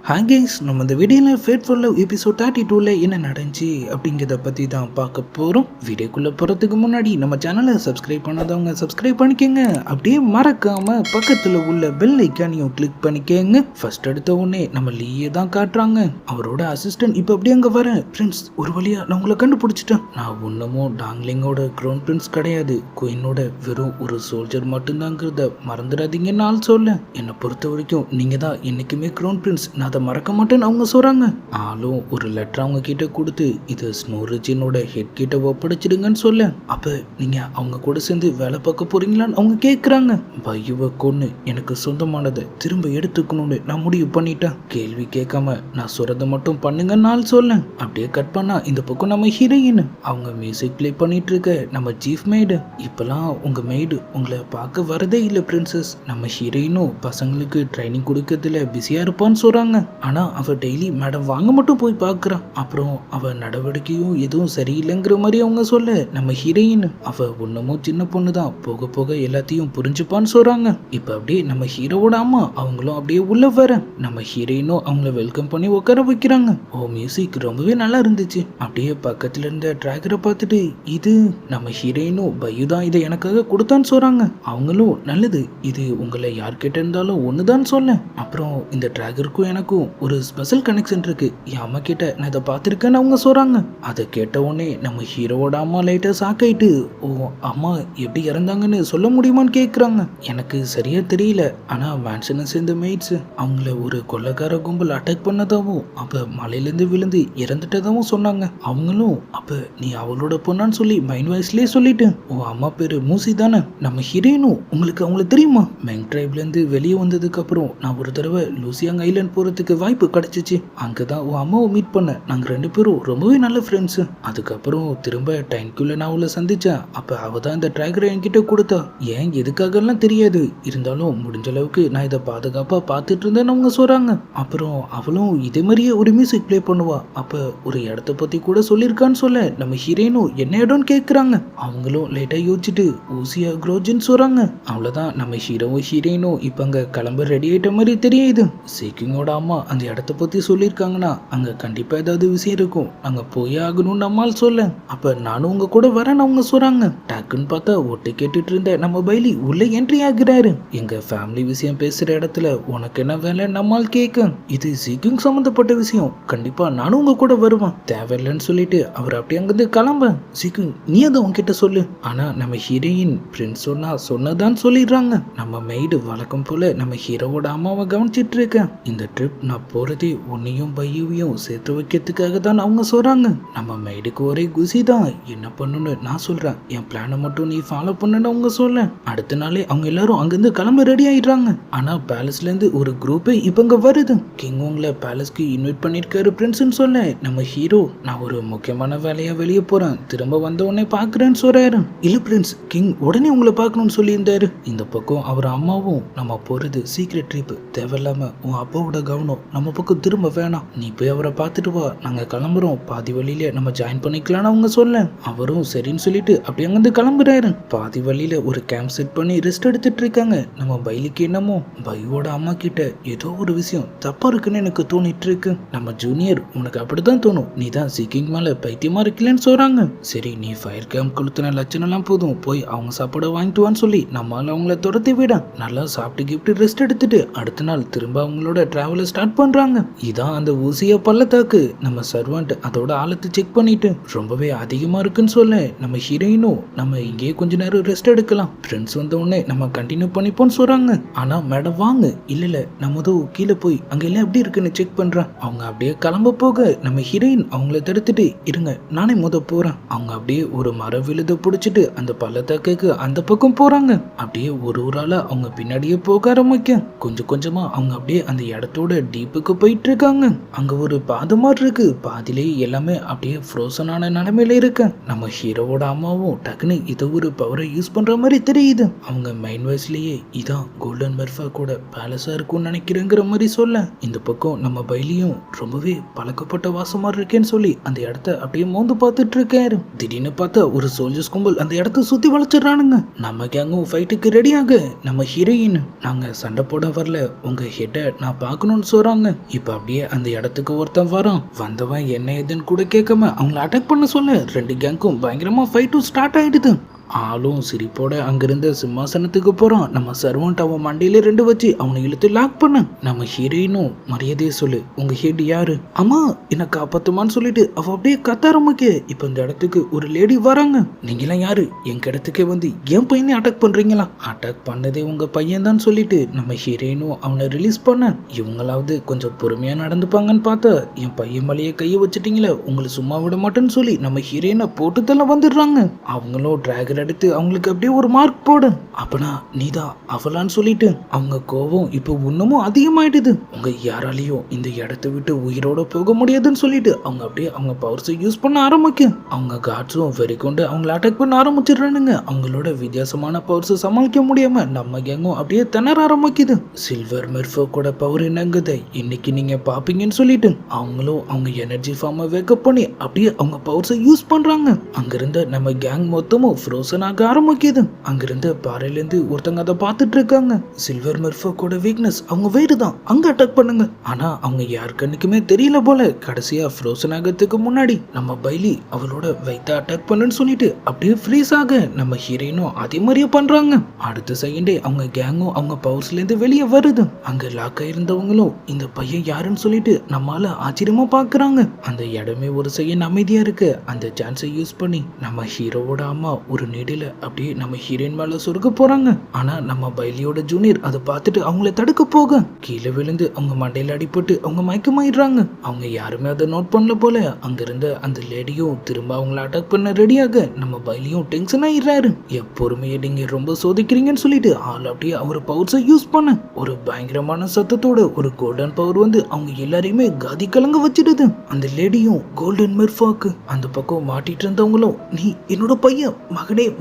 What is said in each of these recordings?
Hi guys, நம்ம இந்த வீடியோவில் ஃபேட்ஃபுல் லவ் எபிசோட் 32ல் என்ன நடந்துச்சு அப்படிங்கிறத பற்றி தான் பார்க்க போகிறோம். வீடியோக்குள்ளே போகிறதுக்கு முன்னாடி நம்ம சேனலை சப்ஸ்கிரைப் பண்ணாதவங்க சப்ஸ்கிரைப் பண்ணிக்கோங்க. அப்படியே மறக்காமல் பக்கத்தில் உள்ள பெல் ஐக்கானையும் கிளிக் பண்ணிக்கோங்க. ஃபர்ஸ்ட் எடுத்த உடனே நம்ம லீயே தான் காட்டுறாங்க. அவரோட அசிஸ்டன்ட் இப்போ அப்படியே அங்கே வரேன். ஃப்ரெண்ட்ஸ், ஒரு வழியாக நான் உங்களை கண்டுபிடிச்சிட்டேன். நான் ஒன்றுமும் டாங்லிங்கோட க்ரௌன் பிரின்ஸ் கிடையாது, குயினோட வெறும் ஒரு சோல்ஜர் மட்டும்தாங்கிறத மறந்துடாதீங்கன்னு ஆள் சொல்ல. என்னை பொறுத்த வரைக்கும் நீங்கள் தான் என்றைக்குமே க்ரௌன் பிரின்ஸ், நான் அதை மறக்க மாட்டேன்னு அவங்க சொல்றாங்க. ஆளும் ஒரு லெட்டர் அவங்க கிட்ட கொடுத்து இது ஸ்னோரிஜினோட ஹெட் கிட்ட ஒப்படைச்சிடுங்கன்னு சொல்ல, அப்ப நீங்க அவங்க கூட சேர்ந்து வேலை பார்க்க போறீங்களான்னு அவங்க கேட்குறாங்க. பையுவை கொன்னு எனக்கு சொந்தமானதை திரும்ப எடுத்துக்கணும்னு நான் முடிவு பண்ணிட்டேன். கேள்வி கேட்காம நான் சொல்றதை மட்டும் பண்ணுங்கன்னு ஆள் சொல்ல. அப்படியே கட் பண்ணா இந்த பக்கம் நம்ம ஹீரோயின் அவங்க மியூசிக் பிளே பண்ணிட்டு இருக்க நம்ம சீஃப் மெய்டு. இப்பெல்லாம் உங்க மெய்டு உங்களை பார்க்க வரதே இல்லை பிரின்சஸ். நம்ம ஹீரோயினும் பசங்களுக்கு ட்ரைனிங் கொடுக்கறதுல பிஸியா இருப்பான்னு சொல்றாங்க. ஆனா அவ டெய்லி மேடம் வாங்க மட்டும் போய் பார்க்குறான். அப்புறம் அவ நடவடிக்கையும் எதுவும் சரியில்லைங்கிற மாதிரி அவங்க சொல்ல, நம்ம ஹீரோயின் அவ ஒன்றுமும் சின்ன பொண்ணு தான், போக போக எல்லாத்தையும் புரிஞ்சுப்பான்னு சொல்றாங்க. இப்போ அப்படியே நம்ம ஹீரோவோட அம்மா அவங்களும் அப்படியே உள்ள வர நம்ம ஹீரோயினும் அவங்கள வெல்கம் பண்ணி உட்கார வைக்கிறாங்க. ஓ, மியூசிக் ரொம்பவே நல்லா இருந்துச்சு. அப்படியே பக்கத்துல இருந்த டிராகரை பார்த்துட்டு இது நம்ம ஹீரோயினும் பையு தான் இதை எனக்காக கொடுத்தான்னு சொல்றாங்க. அவங்களும் நல்லது, இது உங்களை யார்கிட்ட இருந்தாலும் ஒண்ணுதான் சொல்ல. அப்புறம் இந்த டிராகருக்கும் எனக்கும் ஒரு ஸ்பெஷல் கனெக்ஷன் இருக்கு, என் அம்மா கிட்ட நான் இதை பார்த்துருக்கேன்னு அவங்க சொல்றாங்க. அதை கேட்ட உடனே நம்ம ஹீரோவோட அம்மா லைட்டா சாக்காயிட்டு, ஓ அம்மா எப்படி இறந்தாங்கன்னு சொல்ல முடியுமான்னு கேட்குறாங்க. எனக்கு சரியா தெரியல, ஆனா மேன்ஷனை சேர்ந்த மெய்ட்ஸ் அவங்கள ஒரு கொள்ளைக்கார கும்பல் அட்டாக் பண்ணதாவும் அப்ப மலையிலேருந்து விழுந்து இறந்துட்டதாவும் சொன்னாங்க. அவங்களும் அப்ப நீ அவளோட பொண்ணான்னு சொல்லி மைண்ட் வாய்ஸ்லயே சொல்லிட்டு, ஓ அம்மா பேரு மூசி தானே. நம்ம ஹீரோயினும் உங்களுக்கு அவங்கள தெரியுமா? மெங் ட்ரைப்ல இருந்து வெளியே வந்ததுக்கு அப்புறம் நான் ஒரு தடவை லூசியாங் ஐலண்ட் போறதுக்கு வாய்ப்பு கிடைச்சிச்சு. அங்கதான் உன் அம்மாவை மீட் பண்ண. நாங்க ரெண்டு பேரும் ரொம்பவே நல்ல ஃப்ரெண்ட்ஸ். அதுக்கப்புறம் திரும்ப டைம்குள்ள நான் அவளை சந்திச்சேன். அப்ப அவ தான் இந்த டிராகரை என்கிட்ட கொடுத்தா. ஏன் எதுக்காக எல்லாம் தெரியாது, இருந்தாலும் முடிஞ்ச அளவுக்கு நான் இதை பாதுகாப்பா பார்த்துட்டு இருந்தேன்னு அவங்க சொல்றாங்க. அப்புறம் அவளும் இதே மாதிரியே ஒரு மியூசிக் பிளே பண்ணுவா. அப்ப ஒரு இடத்த பத்தி கூட சொல்லியிருக்கான்னு சொல்ல நம்ம ஹீரோயினும் என்ன இடம்னு கேட்குறாங்க. அவங்களும் லைட்டா யோசிச்சுட்டு ஊசியா குரோஜின்னு சொல்றாங்க. அவ்வளவுதான், நம்ம ஹீரோவும் ஹீரோயினும் இப்ப அங்க கிளம்ப ரெடி ஆயிட்ட மாதிரி தெரியுது. சீக்கிங்கோட அம்மா அந்த இடத்த பத்தி சொல்லியிருக்காங்கன்னா அங்க கண்டிப்பா ஏதாவது விஷயம் இருக்கும், அங்க போய் ஆகணும்னு நம்மால் சொல்ல. அப்ப நானும் உங்க கூட வரேன்னு அவங்க சொல்றாங்க. டக்குன்னு பார்த்தா ஒட்டு கேட்டுட்டு இருந்த நம்ம பைலி உள்ள என்ட்ரி ஆகிறாரு. எங்க ஃபேமிலி விஷயம் பேசுற இடத்துல உனக்கு என்ன வேலை நம்மால் கேட்க, இது சீக்கிங் சம்பந்தப்பட்ட விஷயம், கண்டிப்பா நானும் உங்க கூட வருவேன், தேவையில்லைன்னு சொல்லிட்டு அவர் அப்படி அங்கிருந்து கிளம்ப. சீக்கிங் நீ அதை உன்கிட்ட சொல்லு. ஆனா நம்ம ஹீரோயின் பிரின்ஸ் சொன்னதான் சொல்லிடுறாங்க. நம்ம மெய்டு வழக்கம் போல நம்ம ஹீரோவோட அம்மாவை கவனிச்சிட்டு இருக்கேன். இந்த ட்ரிப் நான் போறதே உன்னையும் பையுவையும் சேர்த்து வைக்கிறதுக்காக தான் அவங்க சொல்றாங்க. நம்ம மெய்டுக்கு ஒரே குசி தான், என்ன பண்ணணும்னு நான் சொல்றேன், என் பிளானை மட்டும் நீ ஃபாலோ பண்ணணும் அவங்க சொல்ல. அடுத்த நாளே அவங்க எல்லாரும் அங்கிருந்து கிளம்ப ரெடி ஆயிடுறாங்க. ஆனா பேலஸ்ல இருந்து ஒரு குரூப்பே இப்ப இங்க வருது. கிங் உங்களை பேலஸ்க்கு இன்வைட் பண்ணிருக்காரு பிரின்ஸ்ன்னு சொல்ல நம்ம ஹீரோ, நான் ஒரு முக்கியமான வேலையா வெளியே போறேன், திரும்ப வந்த உடனே பாக்குறேன்னு சொல்றாரு. இல்ல பிரின்ஸ், கிங் உடனே உங்களை பார்க்கணும்னு சொல்லியிருந்தாரு. இந்த பக்கம் அவர் அம்மாவும் நம்ம போறது சீக்ரெட் ட்ரிப், தேவையில்லாம உன் அப்பாவோட கவனம் நம்ம பக்கம் திரும்ப வேணாம், நீ போய் அவரை பார்த்துட்டு வா, நாங்க கிளம்புறோம், பாதி வழியில நம்ம ஜாயின் பண்ணிக்கலாம்னு அவங்க சொல்ல. அவரும் சரின்னு சொல்லிட்டு அப்படி அங்கிருந்து கிளம்புறாரு. பாதி வழியில ஒரு கேம்ப் செட் பண்ணி ரெஸ்ட் எடுத்துட்டு இருக்காங்க. நம்ம பைலிக்கு என்னமோ பையோட அம்மா கிட்ட ஏதோ ஒரு விஷயம் தப்பா இருக்குன்னு எனக்கு தோணிட்டு இருக்கு. நம்ம ஜூனியர் உனக்கு அப்படிதான் தோணும், நீ தான் சீக்கிங் மேல பைத்தியமா இருக்கலன்னு சொல்றாங்க. சரி, நீ ஃபயர் கேம்ப் கொளுத்தின லட்சணம் எல்லாம் போதும், போய் அவங்க சாப்பாடை வாங்கிட்டு வான்னு சொல்லி நம்மளால அவங்கள துரத்தி விட நல்லா சாப்பிட்டு கிஃப்ட் ரெஸ்ட் எடுத்துட்டு அடுத்த நாள் திரும்ப அவங்களோட டிராவலை ஸ்டார்ட் பண்றாங்க. இதான் அந்த ஊசிய பள்ளத்தாக்கு. நம்ம சர்வன்ட் அதோட ஆழத்தை செக் பண்ணிட்டு ரொம்பவே அதிகமா இருக்குன்னு சொல்ல நம்ம ஹீரோயினும் நம்ம இங்கே கொஞ்ச நேரம் ரெஸ்ட் எடுக்கலாம், ஃப்ரெண்ட்ஸ் வந்த உடனே நம்ம கண்டினியூ பண்ணிப்போன்னு சொல்றாங்க. ஆனா மேடம் வாங்க, இல்ல நம்ம கீழே போய் அங்க எல்லாம் எப்படி இருக்குன்னு செக் பண்றேன். அவங்க அப்படியே கிளம்ப போக நம்ம ஹீரோயின் அவங்கள தடுத்துட்டு இருங்க நானே போறேன். அவங்க அப்படியே ஒரு மர விழுத புடிச்சிட்டு அந்த பள்ளத்தாக்கு அந்த பக்கம் போறாங்க. அப்படியே ஒரு ஊரால அவங்க பின்னாடியே போக ஆரம்பிக்க கொஞ்சம் கொஞ்சமா அவங்க அப்படியே அந்த இடத்தோட டீப்புக்கு போயிட்டு இருக்காங்க. அங்க ஒரு பாதை மாதிரி இருக்கு, பாதிலே எல்லாமே அப்படியே ஃப்ரோசனான நிலைமையில இருக்கு. நம்ம ஹீரோவோட அம்மாவும் டக்குன்னு இதை ஒரு பவரை யூஸ் பண்ற மாதிரி தெரியுது. அவங்க மைண்ட் வாய்ஸ்லயே இதான் கோல்டன் மெர்ஃபா கூட பேலஸா இருக்கும்னு நினைக்கிறேங்கிற மாதிரி சொல்ல, இந்த பக்கம் நம்ம பைலியும் ரொம்பவே பழக்கப்பட்ட வாசம் மாதிரி இருக்கேன்னு சொல்லி அந்த இடத்த அப்படியே மோந்து பார்த்துட்டு இருக்காரு. திடீர்னு பார்த்தா ஒரு சோல்ஜர்ஸ் கும்பல் அந்த இடத்த சுத்தி வளைச்சிடறானுங்க. நம்ம கேங்கும் ஃபைட்டுக்கு ரெடியாக நம்ம ஹீரோயின், நாங்க சண்டை போட வரல, உங்க ஹெட்டை நான் பார்க்கணும்னு சொல்றாங்க. இப்ப அப்படியே அந்த இடத்துக்கு ஒருத்தன் வரான். வந்தவன் என்ன ஏதுன்னு கூட கேட்காம அவங்கள அட்டாக் பண்ண சொல்ல 2 கேங்க்கும் பயங்கரமா ஃபைட்டும் ஸ்டார்ட் ஆயிடுது. ஆளும் சிரிப்போட அங்கிருந்த சிம்மாசனத்துக்கு போறான். நம்ம சர்வன்ட் அவன் மண்டையில 2 வச்சு அவனை இழுத்து லாக் பண்ண. நம்ம ஹீரோயினும் மரியாதையை சொல்லு, உங்க ஹெட் யாரு? அம்மா என்ன காப்பாத்துமான்னு சொல்லிட்டு அவ அப்படியே கத்த ஆரம்பிக்க. இப்ப இந்த இடத்துக்கு ஒரு லேடி வராங்க. நீங்களாம் யாரு? எங்க இடத்துக்கே வந்து என் பையனை அட்டாக் பண்றீங்களா? அட்டாக் பண்ணதே உங்க பையன் தான் சொல்லிட்டு நம்ம ஹீரோயினும் அவனை ரிலீஸ் பண்ண. இவங்களாவது கொஞ்சம் பொறுமையா நடந்துப்பாங்கன்னு பார்த்தா என் பையன் மேலேயே கையை வச்சுட்டீங்களே, உங்களை சும்மா விட மாட்டேன்னு சொல்லி நம்ம ஹீரோயினை போட்டு தள்ள வந்துடுறாங்க. அவங்களும் டிராகன் எடுத்து அவங்களுக்கு அப்படியே ஒரு மார்க் போடு. அப்பனா நீதான் அவளான்னு சொல்லிட்டு அவங்க கோவம் இப்போ இன்னமும் அதிகமாயிடுது. உங்க யாராலையும் இந்த இடத்தை விட்டு உயிரோட போக முடியாதுன்னு சொல்லிட்டு அவங்க அப்படியே அவங்க பவர்ஸை யூஸ் பண்ண ஆரம்பிக்கும். அவங்க காட்ஸும் வெறி கொண்டு அவங்கள அட்டாக் பண்ண ஆரம்பிச்சிடுறானுங்க. அவங்களோட வித்தியாசமான பவர்ஸை சமாளிக்க முடியாம நம்ம கேங்கும் அப்படியே திணற ஆரம்பிக்குது. சில்வர் மெர்ஃபோக்கோட பவர் என்னங்குது இன்னைக்கு நீங்க பாப்பீங்கன்னு சொல்லிட்டு அவங்களும் அவங்க எனர்ஜி ஃபார்மை வேக்கப் பண்ணி அப்படியே அவங்க பவர்ஸை யூஸ் பண்றாங்க. அங்கிருந்த நம்ம கேங் மொத்தமும் ஆக ஆரம்பிக்குது. அங்கிருந்து பாறையிலேருந்து ஒருத்தங்க அதை பார்த்துட்டு இருக்காங்க. சில்வர் மெர்ஃபோக்கோட வீக்னஸ் அவங்க வெயிட் தான், அங்க அட்டாக் பண்ணுங்க. ஆனா அவங்க யார் கண்ணுக்குமே தெரியல போல. கடைசியா ஃப்ரோசன் ஆகிறதுக்கு முன்னாடி நம்ம பைலி அவளோட வெயிட்ட அட்டாக் பண்ணுன்னு சொல்லிட்டு அப்படியே ஃப்ரீஸ் ஆக நம்ம ஹீரோயினும் அதே மாதிரியே பண்றாங்க. அடுத்த செகண்டே அவங்க கேங்கும் அவங்க பவர்ஸ்ல இருந்து வெளியே வருது. அங்க லாக் ஆயிருந்தவங்களும் இந்த பையன் யாருன்னு சொல்லிட்டு நம்மால ஆச்சரியமா பாக்குறாங்க. அந்த இடமே ஒரு செகண்ட் அமைதியா இருக்கு. அந்த சான்ஸை யூஸ் பண்ணி நம்ம ஹீரோவோட அம்மா ஒரு நீடில அப்படியே நம்ம ஹீரோயின் மேல சொருக போறாங்க. ஆனா நம்ம பைலியோட ஜூனியர் அதை பார்த்துட்டு அவங்கள தடுக்க போக கீழே விழுந்து அவங்க மண்டையில அடிபட்டு அவங்க மயக்கமாயிடுறாங்க. அவங்க யாருமே அதை நோட் பண்ணல போல. அங்க இருந்த அந்த லேடியும் திரும்ப அவங்கள அட்டாக் பண்ண ரெடியாக நம்ம பைலியும் டென்ஷன் ஆயிடுறாரு. எப்பொறுமே நீங்க ரொம்ப சோதிக்கிறீங்கன்னு சொல்லிட்டு ஆள் அப்படியே அவர் பவர்ஸை யூஸ் பண்ண ஒரு பயங்கரமான சத்தத்தோட ஒரு கோல்டன் பவர் வந்து அவங்க எல்லாரையுமே காதி கலங்க வச்சிடுது. அந்த லேடியும் கோல்டன் மெர்ஃபாக்கு அந்த பக்கம் மாட்டிட்டு இருந்தவங்களும் நீ என்னோட பையன்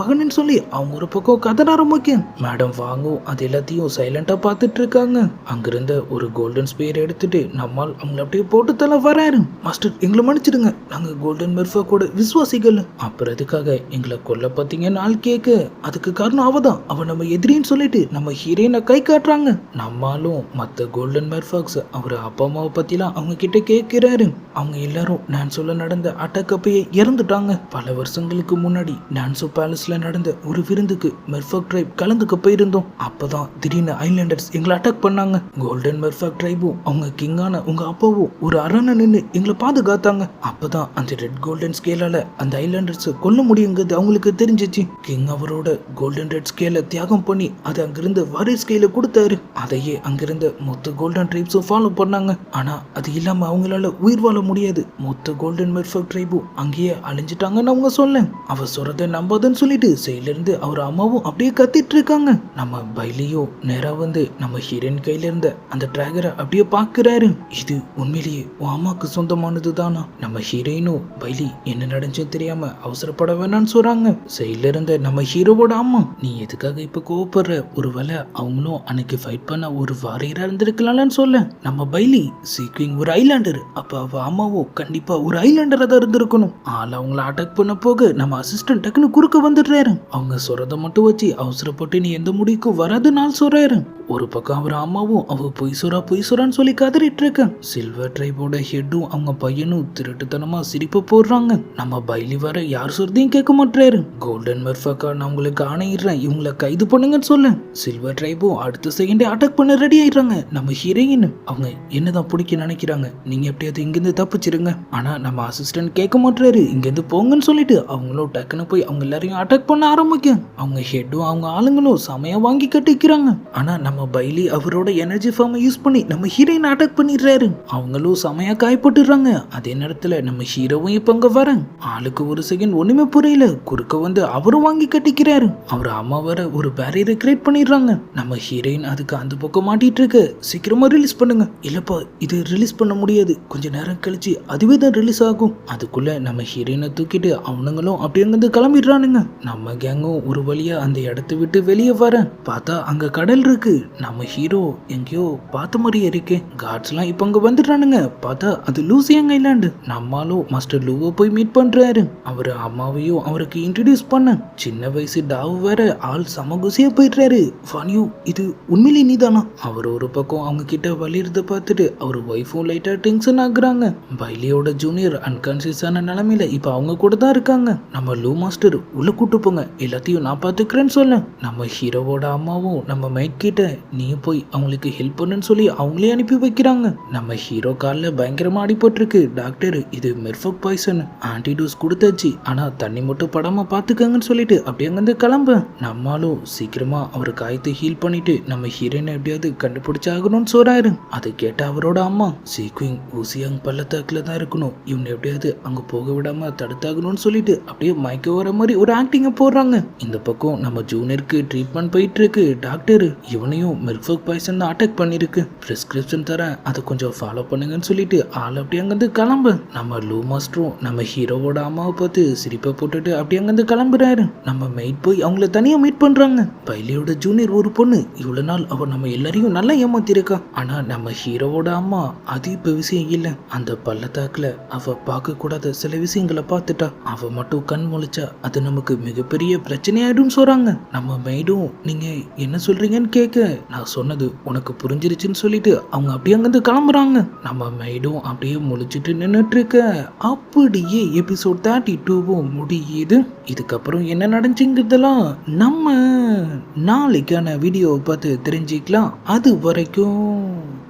மகனேன்னு சொல்லி அவங்க ஒரு பக்கம் கதற ஆரம்பிக்கும். மேடம் வாங்கும் அது எல்லாத்தையும் சைலண்டா பார்த்துட்டு இருக்காங்க. அங்கிருந்த ஒரு கோல்டன் ஸ்பியர் எடுத்துட்டு நம்மால் அவங்களை அப்படியே போட்டு தலை வராரு. மாஸ்டர் எங்களை மன்னிச்சிடுங்க, நாங்க கோல்டன் மெர்ஃபாக்கோட விசுவாசிகள். அப்புறம் எதுக்காக எங்களை கொல்ல பார்த்தீங்கன்னு ஆள் கேட்க அதுக்கு காரணம் அவதான், அவ நம்ம எதிரின்னு சொல்லிட்டு நம்ம ஹீரோயினை கை காட்டுறாங்க. நம்மாலும் மற்ற கோல்டன் மெர்ஃபாக்ஸ் அவர் அப்பா அம்மாவை பத்திலாம் அவங்க கிட்ட கேட்கிறாரு. அவங்க எல்லாரும் நான் சொல்ல நடந்த அட்டாக் அப்பயே இறந்துட்டாங்க. பல வருஷங்களுக்கு முன்னாடி நான்சோ பேலஸ்ல நடந்த ஒரு விருந்துக்கு மெர்ஃபாக் ட்ரைப் கலந்துக்க போயிருந்தோம். அப்பதான் திடீர்னு ஐலாண்டர்ஸ் எங்களை அட்டாக் பண்ணாங்க. கோல்டன் மெர்ஃபாக் ட்ரைபும் அவங்க கிங்கான உங்க அப்பாவும் ஒரு அரணை நின்று எங்களை பாதுகாத்தாங்க. அப்பதான் அந்த ரெட் கோல்டன் ஸ்கேலால அந்த ஐலாண்டர்ஸ் கொல்ல முடியுங்கிறது அவங்களுக்கு தெரிஞ்சிச்சு. கிங் அவரோட கோல்டன் ரெட் ஸ்கேலை தியாகம் பண்ணி அதை அங்கிருந்த வாரியர் ஸ்கேல கொடுத்தாரு. அதையே அங்கிருந்த மொத்த கோல்டன் ட்ரைப்ஸும் ஃபாலோ பண்ணாங்க. ஆனா அது இல்லாம அவங்களால உயிர் வாழ முடியாது. மொத்த கோல்டன் மெர்ஃபாக் ட்ரைபும் அங்கேயே அழிஞ்சிட்டாங்கன்னு அவங்க சொல்ல அவ சொல்றத நம்பாதுன்னு சொல்லிட்டு செயலிருந்து அவர் அம்மாவும் அப்படியே கத்திட்டு இருக்காங்க. நம்ம பைலியோ நேரா வந்து நம்ம ஹீரோயின் கையில இருந்த அந்த டிராகரை அப்படியே பாக்குறாரு. இது உண்மையிலேயே உன் அம்மாக்கு சொந்தமானது தானா? நம்ம ஹீரோயினும் பைலி என்ன நடந்துச்சுன்னு தெரியாம அவசரப்பட வேணாம்னு சொல்றாங்க. செயல இருந்த நம்ம ஹீரோவோட அம்மா நீ எதுக்காக இப்ப கோவப்படுற? ஒருவேளை அவங்களும் அன்னைக்கு ஃபைட் பண்ண ஒரு வாரியரா இருந்திருக்கலாம்னு சொல்ல நம்ம பைலி சீக்விங் ஒரு ஐலாண்டர், அப்ப அவ அம்மாவும் கண்டிப்பா ஒரு ஐலாண்டரா தான் இருந்திருக்கணும். ஆள் அவங்கள அட்டாக் பண்ண போக நம்ம அசிஸ்டன்ட் டக்குன்னு குறுக்க வந்துடுறாரு. அவங்க சொல்றத மட்டும் வச்சு அவசரப்பட்டு நீ எந்த முடிக்கும் வராது நாள் சொல்றாரு. ஒரு பக்கம் அவர் அம்மாவும் அவ பொய் சொரான்னு சொல்லி கதறிட்டு இருக்க. சில்வர் ட்ரைபோட ஹெட்டும் அவங்க பையனும் திருட்டுத்தனமா சிரிப்பு போடுறாங்க. நம்ம பைலி வர யார் சொல்றதையும் கேட்க மாட்டாரு. கோல்டன் மெர்ஃபாக்கா நான் உங்களுக்கு ஆணையிடுறேன், இவங்களை கைது பண்ணுங்கன்னு சொல்ல சில்வர் ட்ரைபும் அடுத்த செகண்டே அட்டாக் பண்ண ரெடி ஆயிடுறாங்க. நம்ம ஹீரோயின் அவங்க என்னதான் பிடிக்க நினைக்கிறாங்க, நீங்க எப்படியாவது இங்கிருந்து தப்பிச்சிருங்க. ஆனா நம்ம அசிஸ்டன்ட் கேட்க மாட்டாரு, இங்கிருந்து போங்கன்னு சொல்லிட்டு அவங்களும் டக்குன்னு போய் அவங்க எல்லாரையும் அட்டாக் பண்ண ஆரம்பிக்கும். அவங்க ஹெட்டும் அவங்க ஆளுங்களும் சமையா வாங்கி கட்டிக்கிறாங்க. ஆனா நம்ம பைலி அவரோட எனர்ஜி ஃபார்மை யூஸ் பண்ணி நம்ம ஹீரோயின் அட்டாக் பண்ணிடுறாரு. அவங்களும் சமையா காயப்பட்டுறாங்க. அதே நேரத்துல நம்ம ஹீரோவும் இப்ப அங்க வர ஆளுக்கு ஒரு செகண்ட் ஒண்ணுமே புரியல. குறுக்க வந்து அவரும் வாங்கி கட்டிக்கிறாரு. அவர் அம்மா வர ஒரு பேரியரை கிரியேட் பண்ணிடுறாங்க. நம்ம ஹீரோயின் அதுக்கு அந்த பக்கம் மாட்டிட்டு இருக்கு. சீக்கிரமா ரிலீஸ் பண்ணுங்க. இல்லப்பா இது ரிலீஸ் பண்ண முடியாது, கொஞ்ச நேரம் கழிச்சு அதுவே தான் ரிலீஸ் ஆகும். அதுக்குள்ள நம்ம ஹீரோயினை தூக்கிட்டு அவனுங்களும் அப்படியே அங்கிருந்து கிளம்பிடுறானுங்க. நம்ம கேங்கும் ஒரு வழியா அந்த இடத்தை விட்டு வெளியே வர பார்த்தா அங்க கடல் இருக்கு. நம்ம ஹீரோ எங்கேயோ பார்த்த மாதிரியே இருக்கு. கார்ட்ஸ்லாம் இப்போ அங்கே வந்துடுறானுங்க. பார்த்தா அது லூசியங் ஐலாண்டு. நம்மளும் மாஸ்டர் லூவை போய் மீட் பண்றாரு. அவர் அம்மாவையும் அவருக்கு இன்ட்ரடியூஸ் பண்ண. சின்ன வயசு டாவ் வேற ஆள் சமகுசியா போயிடுறாரு. ஃபன்யூ இது உண்மையிலே நீதானா? அவர் ஒரு பக்கம் அவங்க கிட்ட வலியுறத பார்த்துட்டு அவர் ஒய்ஃபும் லைட்டா டென்ஷன் ஆகுறாங்க. பைலியோட ஜூனியர் அன்கான்சியஸான நிலைமையில இப்போ அவங்க கூட தான் இருக்காங்க. நம்ம லூ மாஸ்டர் உள்ள கூட்டு போங்க, எல்லாத்தையும் நான் பார்த்துக்கிறேன்னு சொல்ல. நம்ம ஹீரோவோட அம்மாவும் நம்ம மைக் கிட்ட நீயும் போய் அவங்களுக்கு ஹெல்ப் பண்ணுன்னு சொல்லி அவங்களே அனுப்பி வைக்கிறாங்க. நம்ம ஹீரோ காலில் பயங்கரமா அடிபட்டிருக்கு. டாக்டர் இது மெர்ஃபக் பாய்சன், ஆன்டிடோஸ் கொடுத்தாச்சு, ஆனா தண்ணி மட்டும் படாம பாத்துக்கங்கன்னு சொல்லிட்டு அப்படியே அங்கிருந்து கிளம்ப. நம்மளும் சீக்கிரமா அவர் காயத்தை ஹீல் பண்ணிட்டு நம்ம ஹீரோயினை எப்படியாவது கண்டுபிடிச்சாகணும்னு சொல்றாரு. அதை கேட்ட அவரோட அம்மா சீக்விங் ஊசியாங் பள்ளத்தாக்குல தான் இருக்கணும், இவனை எப்படியாவது அங்க போக விடாம தடுத்தாகணும்னு சொல்லிட்டு அப்படியே மயக்க வர மாதிரி ஒரு ஆக்டிங்க போடுறாங்க. இந்த பக்கம் நம்ம ஜூனியருக்கு ட்ரீட்மெண்ட் போயிட்டு இருக்கு. டாக்டர் இவனையும் மெர்ஃபக் பாய்சன் தான் அட்டாக் பண்ணிருக்கு, பிரிஸ்கிரிப்ஷன் தரேன், அதை கொஞ்சம் ஃபாலோ பண்ணுங்கன்னு சொல்லிட்டு ஆள் அப்படியே அங்கிருந்து கிளம்ப. நம்ம லூ மாஸ்டரும் நம்ம ஹீரோவோட அம்மாவை பார்த்து சிரிப்பை போட்டுட்டு அப்படியே அங்கிருந்து கிளம்புறாரு. நம்ம மெய்ட் போய் அவங்கள தனியா மீட் பண்றாங்க. பைலியோட ஜூனியர் ஒரு பொண்ணு, இவ்வளவு நாள் அவ நம்ம எல்லாரையும் நல்லா ஏமாத்திருக்கா. ஆனா நம்ம ஹீரோவோட அம்மா அது இப்ப விஷயம் இல்ல. அந்த பள்ளத்தாக்குல அவ பார்க்க கூடாத சில விஷயங்களை பார்த்துட்டா. அவ மட்டும் கண் முழிச்சா அது நமக்கு மிகப்பெரிய பிரச்சனையாயிடும் சொல்றாங்க. நம்ம மெய்டும் நீங்க என்ன சொல்றீங்கன்னு கேட்க நான் சொன்னது உனக்கு புரிஞ்சிருச்சுன்னு சொல்லிட்டு அவங்க அப்படியே அங்கிருந்து கிளம்புறாங்க. நம்ம மெய்டும் அப்படியே முழிச்சிட்டு நின்றுட்டு இருக்க. அப்படியே எபிசோட் 32 முடியுது. இதுக்கப்புறம் என்ன நடந்துச்சுங்கிறதெல்லாம் நம்ம நாளைக்கான வீடியோவை பார்த்து தெரிஞ்சுக்கலாம். அது வரைக்கும்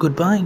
குட் பை.